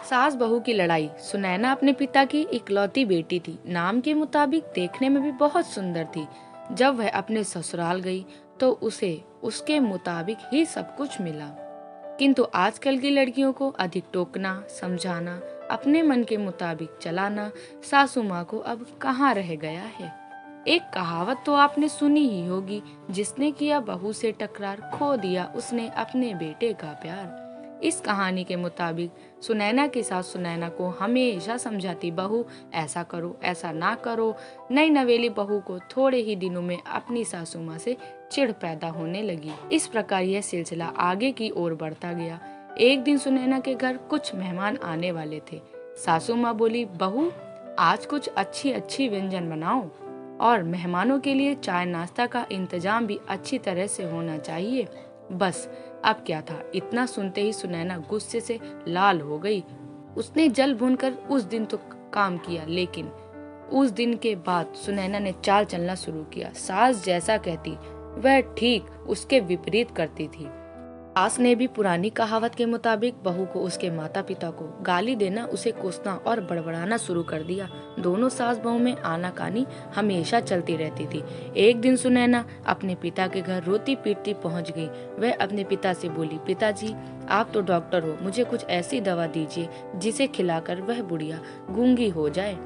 सास बहू की लड़ाई। सुनैना अपने पिता की इकलौती बेटी थी। नाम के मुताबिक देखने में भी बहुत सुंदर थी। जब वह अपने ससुराल गई तो उसे उसके मुताबिक ही सब कुछ मिला। किंतु आजकल की लड़कियों को अधिक टोकना, समझाना, अपने मन के मुताबिक चलाना सासू माँ को अब कहाँ रह गया है। एक कहावत तो आपने सुनी ही होगी, जिसने किया बहू से टकरार खो दिया उसने अपने बेटे का प्यार। इस कहानी के मुताबिक सुनैना की सास सुनैना को हमेशा समझाती, बहू ऐसा करो, ऐसा ना करो। नई नवेली बहू को थोड़े ही दिनों में अपनी सासू माँ से चिढ़ पैदा होने लगी। इस प्रकार यह सिलसिला आगे की ओर बढ़ता गया। एक दिन सुनैना के घर कुछ मेहमान आने वाले थे। सासू माँ बोली, बहू आज कुछ अच्छी अच्छी व्यंजन बनाओ और मेहमानों के लिए चाय नाश्ता का इंतजाम भी अच्छी तरह से होना चाहिए। बस अब क्या था, इतना सुनते ही सुनैना गुस्से से लाल हो गई। उसने जल भूनकर उस दिन तो काम किया, लेकिन उस दिन के बाद सुनैना ने चाल चलना शुरू किया। सास जैसा कहती वह ठीक उसके विपरीत करती थी। सास ने भी पुरानी कहावत के मुताबिक बहू को उसके माता पिता को गाली देना, उसे कोसना और बड़बड़ाना शुरू कर दिया। दोनों सास बहू में आनाकानी हमेशा चलती रहती थी। एक दिन सुनैना अपने पिता के घर रोती पीटती पहुंच गई। वह अपने पिता से बोली, पिताजी आप तो डॉक्टर हो, मुझे कुछ ऐसी दवा दीजिए जिसे खिलाकर वह बुढ़िया गूंगी हो जाए,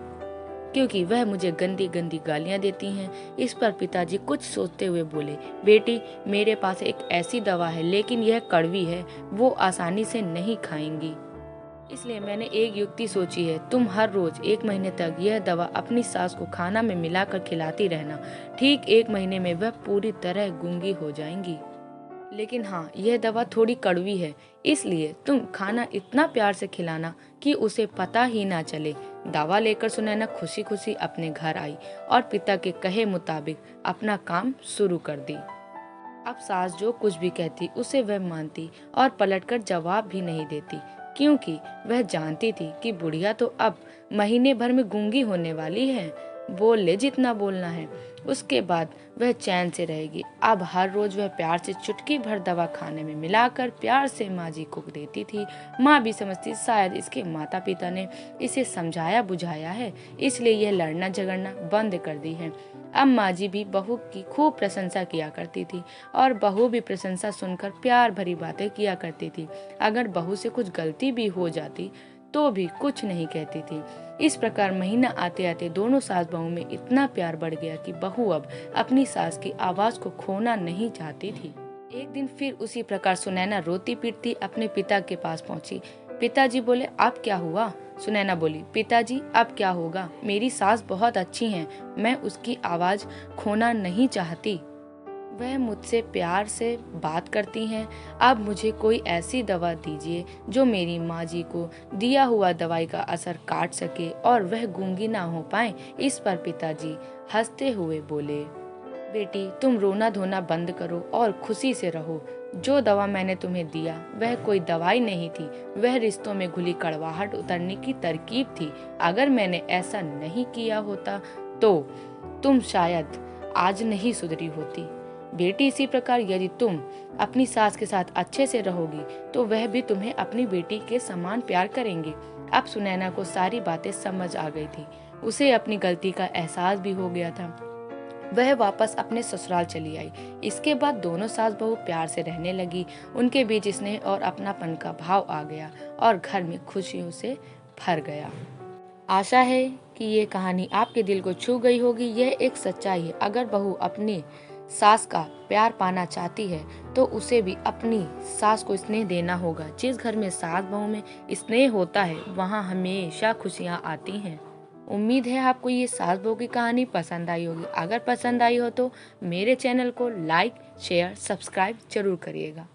क्योंकि वह मुझे गंदी गंदी गालियां देती हैं। इस पर पिताजी कुछ सोचते हुए बोले, बेटी मेरे पास एक ऐसी दवा है, लेकिन यह कड़वी है, वो आसानी से नहीं खाएंगी। इसलिए मैंने एक युक्ति सोची है, तुम हर रोज 1 महीने तक यह दवा अपनी सास को खाना में मिलाकर खिलाती रहना। ठीक 1 महीने में वह पूरी तरह गूंगी हो जाएंगी। लेकिन हाँ, यह दवा थोड़ी कड़वी है, इसलिए तुम खाना इतना प्यार से खिलाना कि उसे पता ही ना चले। दवा लेकर सुनैना खुशी खुशी अपने घर आई और पिता के कहे मुताबिक अपना काम शुरू कर दी। अब सास जो कुछ भी कहती उसे वह मानती और पलटकर जवाब भी नहीं देती, क्योंकि वह जानती थी कि बुढ़िया तो अब महीने भर में गूंगी होने वाली है। बोल ले जितना बोलना है, उसके बाद वह चैन से रहेगी। अब हर रोज वह प्यार से चुटकी भर दवा खाने में मिलाकर प्यार से माँ जी को देती थी। माँ भी समझती शायद इसके माता पिता ने इसे समझाया बुझाया है, इसलिए यह लड़ना झगड़ना बंद कर दी है। अब माँ जी भी बहू की खूब प्रशंसा किया करती थी और बहू भी प्रशंसा सुनकर प्यार भरी बातें किया करती थी। अगर बहू से कुछ गलती भी हो जाती तो भी कुछ नहीं कहती थी। इस प्रकार महीना आते आते दोनों सास बहू में इतना प्यार बढ़ गया कि बहू अब अपनी सास की आवाज को खोना नहीं चाहती थी। एक दिन फिर उसी प्रकार सुनैना रोती पीटती अपने पिता के पास पहुंची। पिताजी बोले, अब क्या हुआ? सुनैना बोली, पिताजी अब क्या होगा, मेरी सास बहुत अच्छी हैं, मैं उसकी आवाज खोना नहीं चाहती। वह मुझसे प्यार से बात करती हैं। अब मुझे कोई ऐसी दवा दीजिए जो मेरी माँ जी को दिया हुआ दवाई का असर काट सके और वह गूंगी ना हो पाए। इस पर पिताजी हंसते हुए बोले, बेटी तुम रोना धोना बंद करो और खुशी से रहो। जो दवा मैंने तुम्हें दिया वह कोई दवाई नहीं थी, वह रिश्तों में घुली कड़वाहट उतरने की तरकीब थी। अगर मैंने ऐसा नहीं किया होता तो तुम शायद आज नहीं सुधरी होती। बेटी इसी प्रकार यदि तुम अपनी सास के साथ अच्छे से रहोगी तो वह भी तुम्हें अपनी बेटी के समान प्यार करेंगी। अब सुनैना को सारी बातें समझ आ गई थी। उसे अपनी गलती का एहसास भी हो गया था। वह वापस अपने ससुराल चली आई। इसके बाद दोनों सास बहू प्यार से रहने लगी। उनके बीच स्नेह और अपनापन का भाव आ गया और घर में खुशियों से भर गया। आशा है कि ये कहानी आपके दिल को छू गई होगी। यह एक सच्चाई है, अगर बहू अपनी सास का प्यार पाना चाहती है तो उसे भी अपनी सास को स्नेह देना होगा। जिस घर में सास बहू में स्नेह होता है वहाँ हमेशा खुशियाँ आती हैं। उम्मीद है आपको ये सास बहू की कहानी पसंद आई होगी। अगर पसंद आई हो तो मेरे चैनल को लाइक शेयर सब्सक्राइब जरूर करिएगा।